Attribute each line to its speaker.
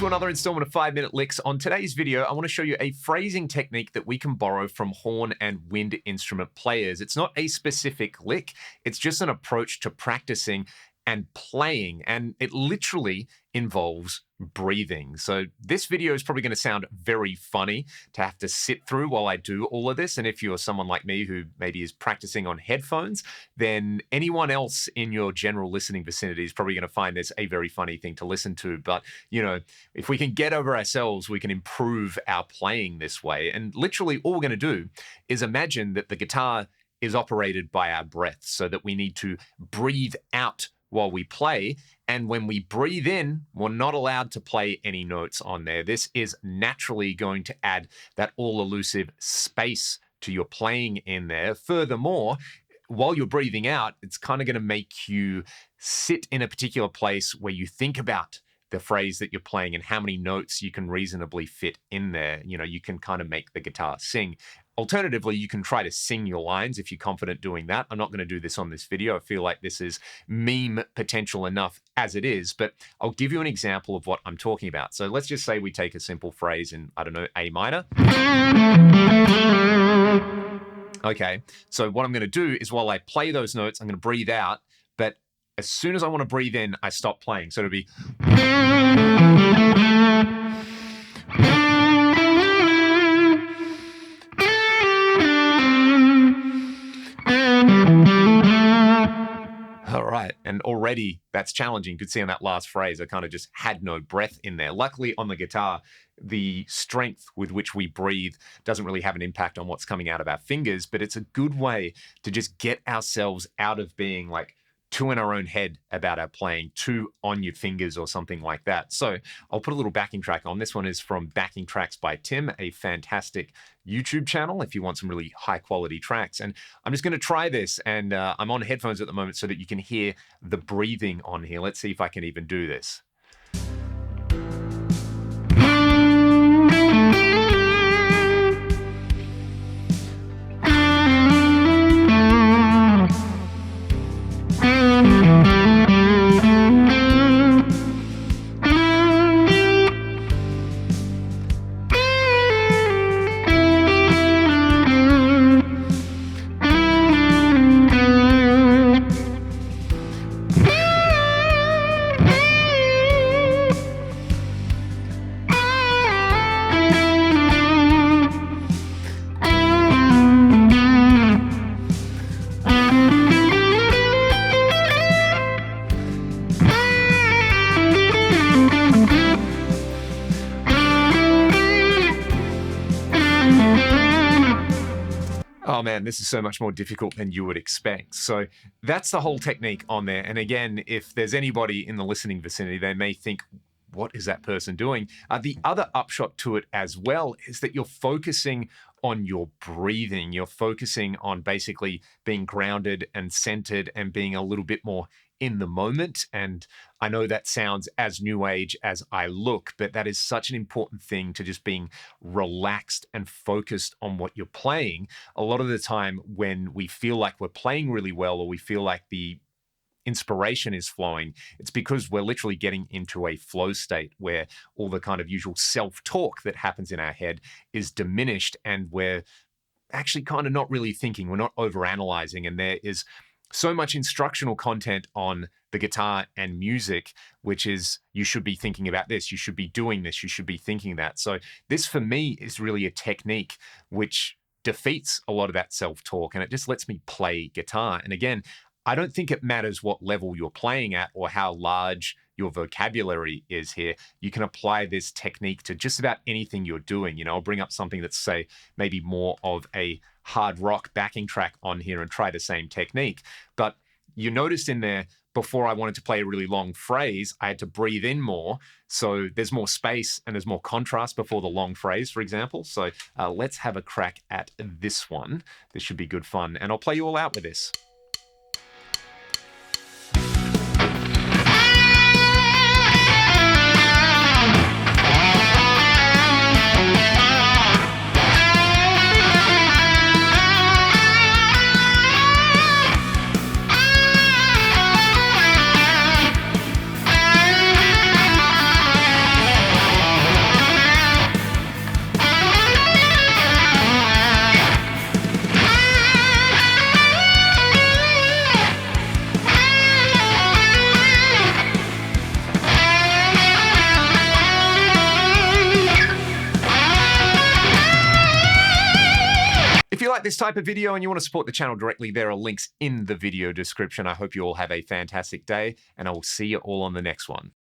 Speaker 1: to another installment of 5-Minute Licks. On today's video, I want to show you a phrasing technique that we can borrow from horn and wind instrument players. It's not a specific lick, it's just an approach to practicing and playing, and it literally involves breathing. So this video is probably going to sound very funny to have to sit through while I do all of this. And if you're someone like me who maybe is practicing on headphones, then anyone else in your general listening vicinity is probably going to find this a very funny thing to listen to. But, you know, if we can get over ourselves, we can improve our playing this way. And literally all we're going to do is imagine that the guitar is operated by our breath, so that we need to breathe out while we play. And when we breathe in, we're not allowed to play any notes on there. This is naturally going to add that all-elusive space to your playing in there. Furthermore, while you're breathing out, it's kind of going to make you sit in a particular place where you think about the phrase that you're playing and how many notes you can reasonably fit in there. You know, you can kind of make the guitar sing. Alternatively, you can try to sing your lines if you're confident doing that. I'm not going to do this on this video. I feel like this is meme potential enough as it is, but I'll give you an example of what I'm talking about. So let's just say we take a simple phrase in, I don't know, A minor. Okay, so what I'm going to do is while I play those notes, I'm going to breathe out, but as soon as I want to breathe in, I stop playing. So it'll be... All right, and already that's challenging. You could see on that last phrase, I kind of just had no breath in there. Luckily on the guitar, the strength with which we breathe doesn't really have an impact on what's coming out of our fingers, but it's a good way to just get ourselves out of being like too in our own head about our playing, too on your fingers or something like that. So I'll put a little backing track on. This one is from Backing Tracks by Tim, a fantastic YouTube channel if you want some really high quality tracks. And I'm just going to try this, and I'm on headphones at the moment so that you can hear the breathing on here. Let's see if I can even do this. Oh man, this is so much more difficult than you would expect. So that's the whole technique on there. And again, if there's anybody in the listening vicinity, they may think, what is that person doing? The other upshot to it as well is that you're focusing on your breathing. You're focusing on basically being grounded and centered and being a little bit more in the moment. And I know that sounds as new age as I look, but that is such an important thing, to just being relaxed and focused on what you're playing. A lot of the time when we feel like we're playing really well, or we feel like the inspiration is flowing, it's because we're literally getting into a flow state where all the kind of usual self-talk that happens in our head is diminished, and we're actually kind of not really thinking, we're not overanalyzing, and there is so much instructional content on the guitar and music, which is, you should be thinking about this, you should be doing this, you should be thinking that. So this for me is really a technique which defeats a lot of that self-talk, and it just lets me play guitar. And again, I don't think it matters what level you're playing at or how large your vocabulary is here. You can apply this technique to just about anything you're doing. You know, I'll bring up something that's, say, maybe more of a hard rock backing track on here and try the same technique. But you noticed in there, before I wanted to play a really long phrase, I had to breathe in more. So there's more space and there's more contrast before the long phrase, for example. So let's have a crack at this one. This should be good fun. And I'll play you all out with this. like this type of video and you want to support the channel directly, there are links in the video description. I hope you all have a fantastic day, and I will see you all on the next one.